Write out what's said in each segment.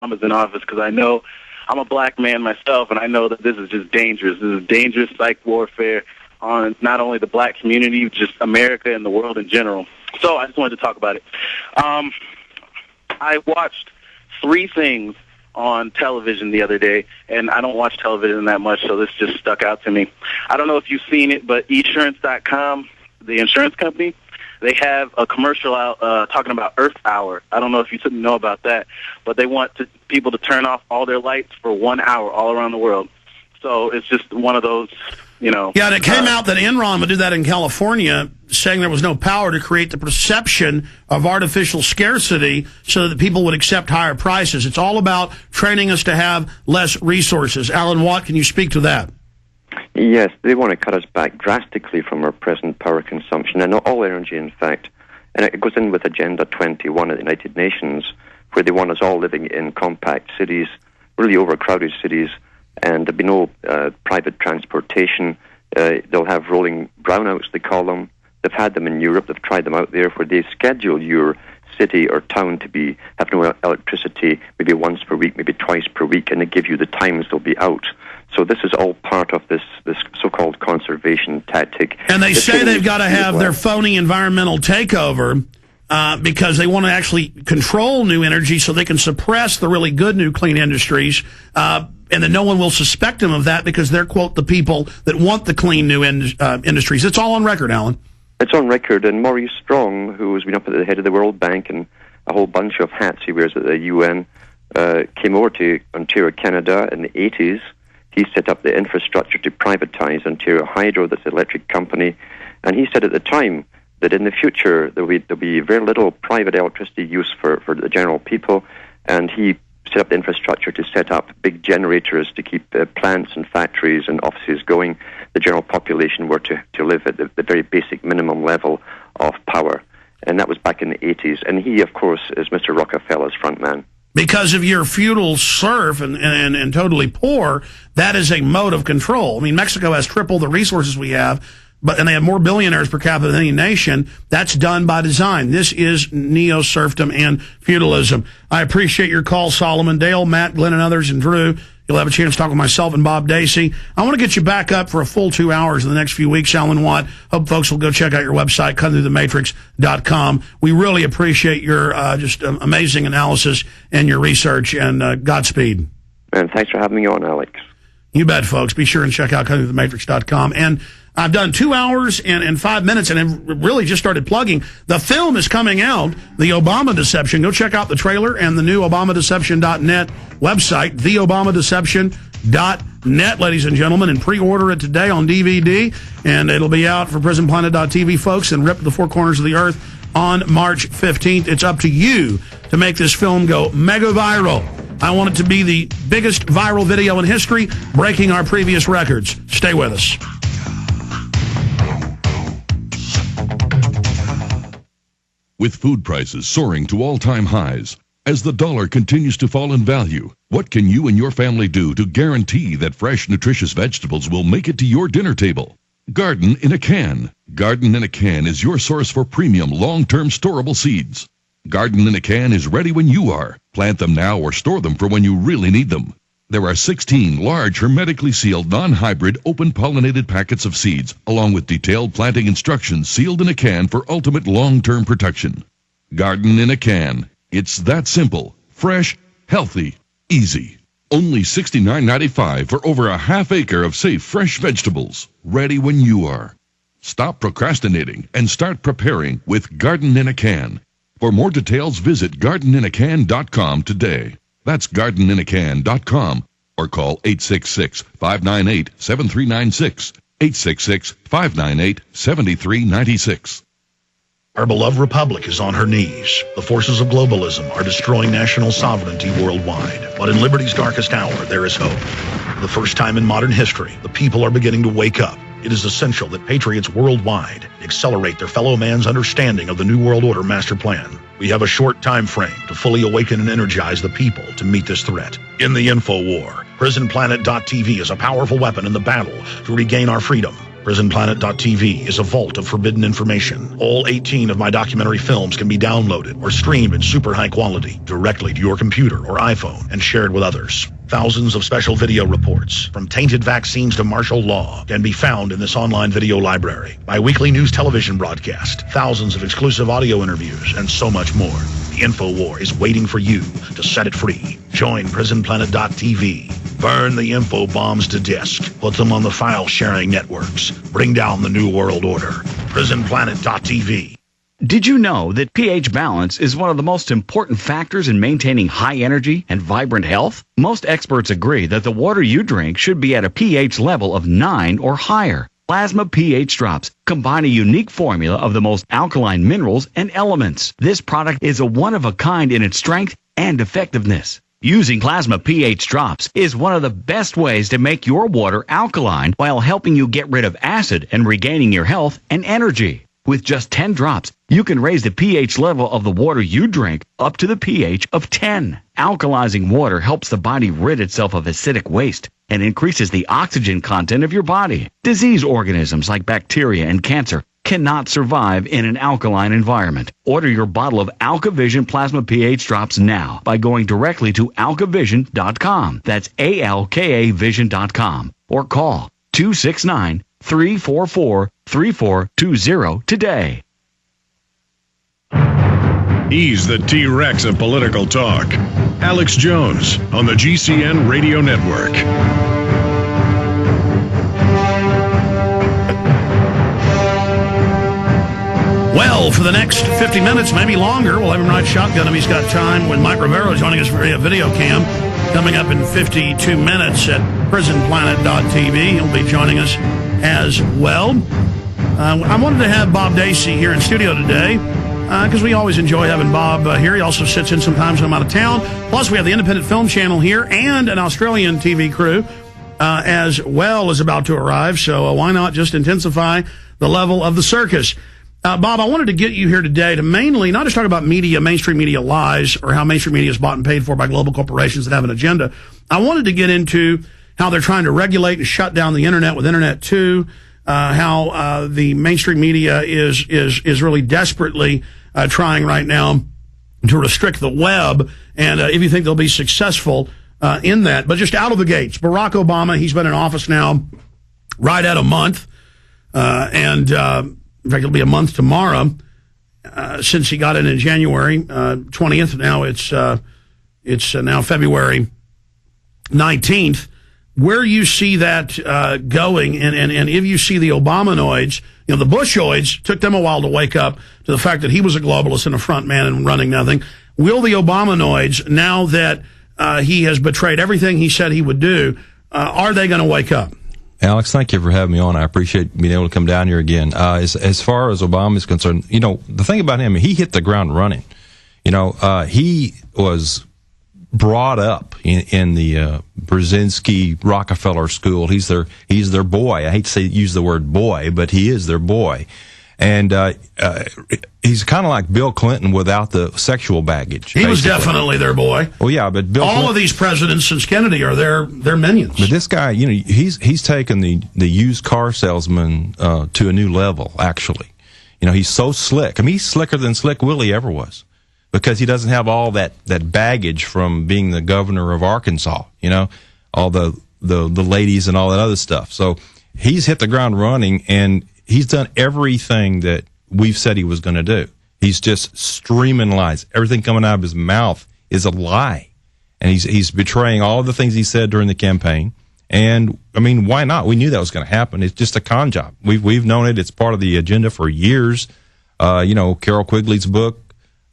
Obama's in office, because I know I'm a black man myself, and I know that this is just dangerous. This is dangerous psych warfare on not only the black community, just America and the world in general. So I just wanted to talk about it. I watched 3 things on television the other day, and I don't watch television that much, so this just stuck out to me. I don't know if you've seen it, but Esurance.com, the insurance company, they have a commercial out talking about Earth Hour. I don't know if you know about that, but they want people to turn off all their lights for 1 hour all around the world. So it's just one of those, you know. Yeah, and it came out that Enron would do that in California, saying there was no power to create the perception of artificial scarcity so that people would accept higher prices. It's all about training us to have less resources. Alan Watt, can you speak to that? Yes, they want to cut us back drastically from our present power consumption, and all energy, in fact. And it goes in with Agenda 21 at the United Nations, where they want us all living in compact cities, really overcrowded cities, and there'll be no private transportation. They'll have rolling brownouts, they call them. They've had them in Europe. They've tried them out there, where they schedule your city or town to have no electricity, maybe once per week, maybe twice per week, and they give you the times they'll be out. So this is all part of this so-called conservation tactic. And they say they've got to have their phony environmental takeover because they want to actually control new energy so they can suppress the really good new clean industries, and that no one will suspect them of that because they're, quote, the people that want the clean new industries. It's all on record, Alan. It's on record, and Maurice Strong, who has been up at the head of the World Bank and a whole bunch of hats he wears at the UN, came over to Ontario, Canada in the 80s. He set up the infrastructure to privatize Ontario Hydro, this electric company, and he said at the time that in the future there'll be very little private electricity use for the general people, and he set up the infrastructure to set up big generators to keep plants and factories and offices going. The general population were to live at the very basic minimum level of power, and that was back in the 80s. And he, of course, is Mr. Rockefeller's front man. Because if you're feudal serf and totally poor, that is a mode of control. I mean, Mexico has triple the resources we have, and they have more billionaires per capita than any nation. That's done by design. This is neo-serfdom and feudalism. I appreciate your call, Solomon. Dale, Matt, Glenn, and others, and Drew. You'll have a chance to talk with myself and Bob Dacey. I want to get you back up for a full 2 hours in the next few weeks, Alan Watt. Hope folks will go check out your website, cuttingthroughthematrix.com. We really appreciate your just amazing analysis and your research, and Godspeed. And thanks for having me on, Alex. You bet, folks. Be sure and check out cuttingthroughthematrix.com. And I've done 2 hours and 5 minutes, and I've really just started plugging. The film is coming out, The Obama Deception. Go check out the trailer and the new ObamaDeception.net website, TheObamaDeception.net, ladies and gentlemen, and pre-order it today on DVD, and it'll be out for PrisonPlanet.tv, folks, and rip to the four corners of the earth on March 15th. It's up to you to make this film go mega viral. I want it to be the biggest viral video in history, breaking our previous records. Stay with us. With food prices soaring to all-time highs, as the dollar continues to fall in value, what can you and your family do to guarantee that fresh, nutritious vegetables will make it to your dinner table? Garden in a Can. Garden in a Can is your source for premium, long-term storable seeds. Garden in a Can is ready when you are. Plant them now or store them for when you really need them. There are 16 large, hermetically sealed, non-hybrid, open-pollinated packets of seeds, along with detailed planting instructions sealed in a can for ultimate long-term protection. Garden in a Can. It's that simple, fresh, healthy, easy. Only $69.95 for over a half acre of safe, fresh vegetables, ready when you are. Stop procrastinating and start preparing with Garden in a Can. For more details, visit gardeninacan.com today. That's gardeninacan.com, or call 866-598-7396, 866-598-7396. Our beloved republic is on her knees. The forces of globalism are destroying national sovereignty worldwide. But in liberty's darkest hour, there is hope. For the first time in modern history, the people are beginning to wake up. It is essential that patriots worldwide accelerate their fellow man's understanding of the New World Order master plan. We have a short time frame to fully awaken and energize the people to meet this threat. In the info war, PrisonPlanet.tv is a powerful weapon in the battle to regain our freedom. PrisonPlanet.tv is a vault of forbidden information. All 18 of my documentary films can be downloaded or streamed in super high quality directly to your computer or iPhone and shared with others. Thousands of special video reports, from tainted vaccines to martial law, can be found in this online video library. My weekly news television broadcast, thousands of exclusive audio interviews, and so much more. The InfoWar is waiting for you to set it free. Join PrisonPlanet.tv. Burn the info bombs to disk. Put them on the file-sharing networks. Bring down the New World Order. PrisonPlanet.tv. Did you know that pH balance is one of the most important factors in maintaining high energy and vibrant health? Most experts agree that the water you drink should be at a pH level of 9 or higher. Plasma pH drops combine a unique formula of the most alkaline minerals and elements. This product is a one-of-a-kind in its strength and effectiveness. Using Plasma pH drops is one of the best ways to make your water alkaline while helping you get rid of acid and regaining your health and energy. With just 10 drops, you can raise the pH level of the water you drink up to the pH of 10. Alkalizing water helps the body rid itself of acidic waste and increases the oxygen content of your body. Disease organisms like bacteria and cancer cannot survive in an alkaline environment. Order your bottle of AlkaVision Plasma pH drops now by going directly to alkavision.com. That's ALKAvision.com. Or call 269-344-3420 today. He's the T-Rex of political talk. Alex Jones on the GCN Radio Network. Well, for the next 50 minutes, maybe longer, we'll have him ride shotgun if he's got time, with Mike Rivero joining us for a video cam coming up in 52 minutes at PrisonPlanet.tv. He'll be joining us as well. I wanted to have Bob Dacey here in studio today because we always enjoy having Bob here. He also sits in sometimes when I'm out of town. Plus, we have the Independent Film Channel here and an Australian TV crew as well is about to arrive. So why not just intensify the level of the circus? Bob, I wanted to get you here today to mainly not just talk about media, mainstream media lies, or how mainstream media is bought and paid for by global corporations that have an agenda. I wanted to get into how they're trying to regulate and shut down the internet with Internet 2, how the mainstream media is really desperately trying right now to restrict the web, and if you think they'll be successful in that. But just out of the gates, Barack Obama, he's been in office now right at a month, and in fact, it'll be a month tomorrow since he got in January 20th. Now it's now February 19th. Where you see that going, and if you see the Obamanoids, you know, the Bushoids, took them a while to wake up to the fact that he was a globalist and a front man and running nothing. Will the Obamanoids, now that he has betrayed everything he said he would do, are they going to wake up? Alex, thank you for having me on. I appreciate being able to come down here again. As far as Obama is concerned, you know, the thing about him, he hit the ground running. You know, he was brought up in the Brzezinski Rockefeller school. He's their boy. I hate to use the word boy, but he is their boy. And he's kind of like Bill Clinton without the sexual baggage. He was definitely their boy. Well, yeah, but Bill all Clinton, of these presidents since Kennedy are their minions. But this guy, you know, he's taken the used car salesman to a new level. Actually, you know, he's so slick. I mean, he's slicker than Slick Willie ever was, because he doesn't have all that baggage from being the governor of Arkansas. You know, all the ladies and all that other stuff. So he's hit the ground running, and he's done everything that we've said he was going to do. He's just streaming lies. Everything coming out of his mouth is a lie. And he's betraying all of the things he said during the campaign. And, I mean, why not? We knew that was going to happen. It's just a con job. We've known it. It's part of the agenda for years. You know, Carol Quigley's book,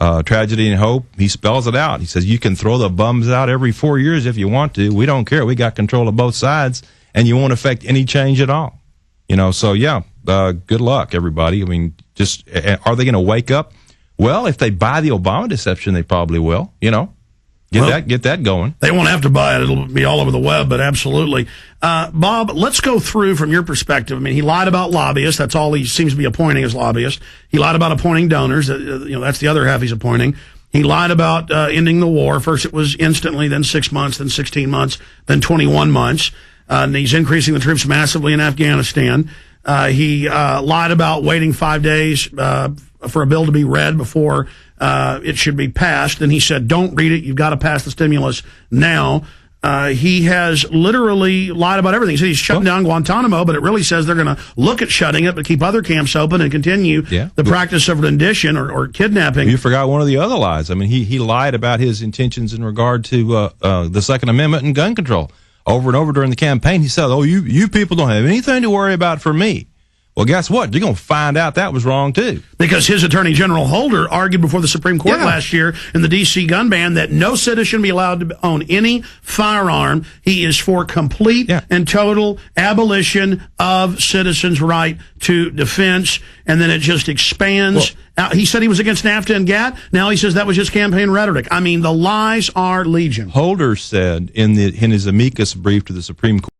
Tragedy and Hope, he spells it out. He says, you can throw the bums out every 4 years if you want to. We don't care. We got control of both sides, and you won't affect any change at all. You know, so yeah, good luck, everybody. I mean, just, are they going to wake up? Well, if they buy the Obama deception, they probably will, you know. Get that going. They won't have to buy it. It'll be all over the web, but absolutely. Bob, let's go through from your perspective. I mean, he lied about lobbyists. That's all he seems to be appointing as lobbyists. He lied about appointing donors. You know, that's the other half he's appointing. He lied about ending the war. First it was instantly, then 6 months, then 16 months, then 21 months. And he's increasing the troops massively in Afghanistan. He lied about waiting 5 days for a bill to be read before it should be passed. Then he said, don't read it. You've got to pass the stimulus now. He has literally lied about everything. He said he's shutting down Guantanamo, but it really says they're going to look at shutting it, but keep other camps open and continue the practice of rendition or kidnapping. You forgot one of the other lies. I mean, he lied about his intentions in regard to the Second Amendment and gun control. Over and over during the campaign, he said, oh, you people don't have anything to worry about for me. Well, guess what? You're going to find out that was wrong, too. Because his Attorney General Holder argued before the Supreme Court last year in the D.C. gun ban that no citizen should be allowed to own any firearm. He is for complete and total abolition of citizens' right to defense, and then it just expands. He said he was against NAFTA and GATT. Now he says that was just campaign rhetoric. I mean, the lies are legion. Holder said in his amicus brief to the Supreme Court,